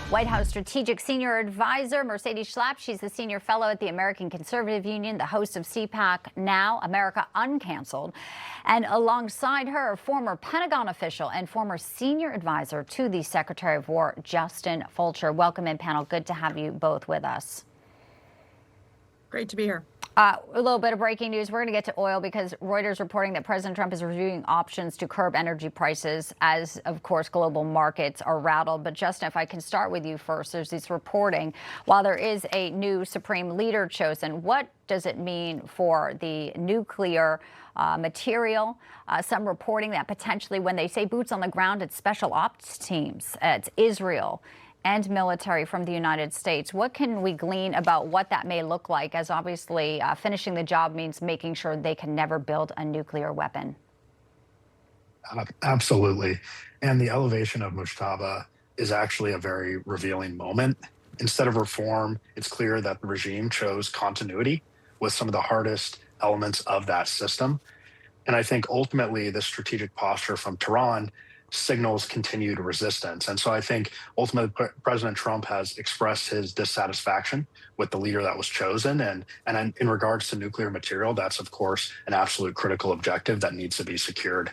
White House Strategic Senior Advisor Mercedes Schlapp. She's the senior fellow at the American Conservative Union, the host of CPAC Now, America Uncanceled. And alongside her, former Pentagon official and former senior advisor to the Secretary of War, Justin Fulcher. Welcome in, panel. Good to have you both with us. Great to be here. A little bit of breaking news. We're going to get to oil because Reuters reporting that President Trump is reviewing options to curb energy prices as, of course, global markets are rattled. But Justin, if I can start with you first, there's this reporting. While there is a new supreme leader chosen, what does it mean for the nuclear material? Some reporting that potentially when they say boots on the ground, it's special ops teams, it's Israel and military from the United States. What can we glean about what that may look like, as obviously finishing the job means making sure they can never build a nuclear weapon? Absolutely. And the elevation of Mujtaba is actually a very revealing moment. Instead of reform, it's clear that the regime chose continuity with some of the hardest elements of that system. And I think ultimately the strategic posture from Tehran signals continued resistance. And so I think ultimately President Trump has expressed his dissatisfaction with the leader that was chosen. And in regards to nuclear material, that's, of course, an absolute critical objective that needs to be secured.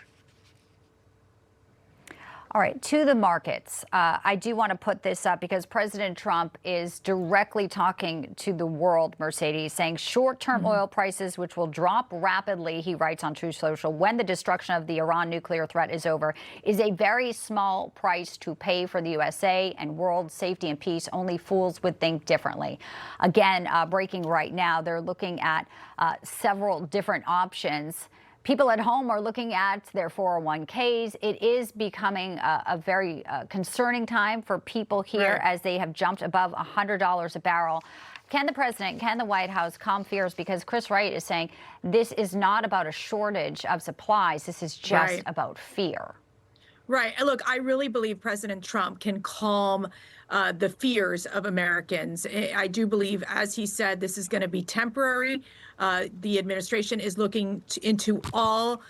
All right, to the markets. I do want to put this up because President Trump is directly talking to the world, Mercedes, saying short-term oil prices, which will drop rapidly, he writes on Truth Social, when the destruction of the Iran nuclear threat is over, is a very small price to pay for the USA and world safety and peace. Only fools would think differently. Again, breaking right now, they're looking at several different options. People at home are looking at their 401ks. It is becoming a very concerning time for people here as they have jumped above $100 a barrel. Can the president, can the White House calm fears? Because Chris Wright is saying this is not about a shortage of supplies. This is just about fear. Right. Look, I really believe President Trump can calm the fears of Americans. I do believe, as he said, this is going to be temporary. The administration is looking into all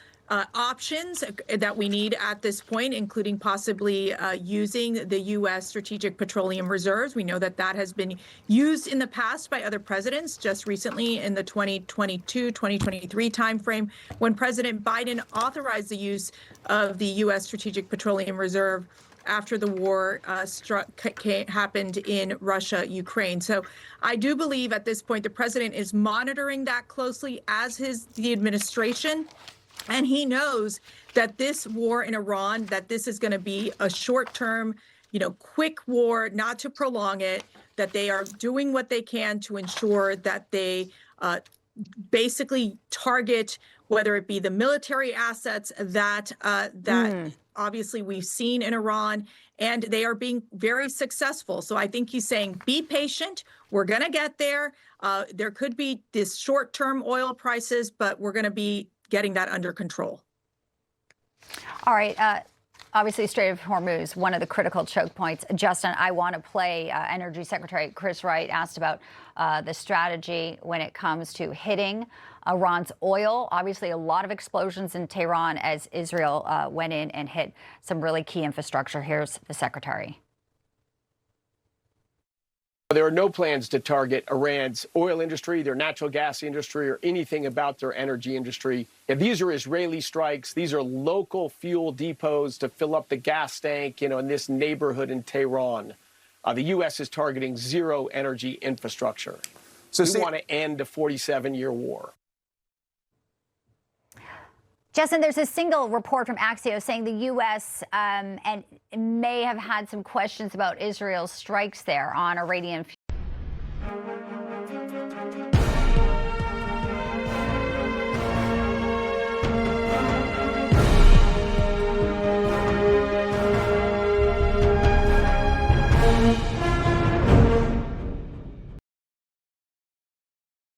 options that we need at this point, including possibly using the U.S. Strategic Petroleum Reserves. We know that that has been used in the past by other presidents, just recently in the 2022-2023 timeframe, when President Biden authorized the use of the U.S. Strategic Petroleum Reserve after the war happened in Russia, Ukraine. So I do believe at this point the president is monitoring that closely, as is the administration. And he knows that this war in Iran, that this is going to be a short-term, quick war, not to prolong it, that they are doing what they can to ensure that they basically target, whether it be the military assets that obviously we've seen in Iran, and they are being very successful. So I think he's saying, be patient. We're going to get there. There could be this short-term oil prices, but we're going to be getting that under control. All right. Obviously, Strait of Hormuz, one of the critical choke points. Justin, I want to play Energy Secretary Chris Wright asked about the strategy when it comes to hitting Iran's oil. Obviously, a lot of explosions in Tehran as Israel went in and hit some really key infrastructure. Here's the secretary. There are no plans to target Iran's oil industry, their natural gas industry, or anything about their energy industry. If these are Israeli strikes, these are local fuel depots to fill up the gas tank, in this neighborhood in Tehran. The U.S. is targeting zero energy infrastructure. So we want to end a 47-year war. Justin, there's a single report from Axios saying the U.S. And may have had some questions about Israel's strikes there on Iranian fuel.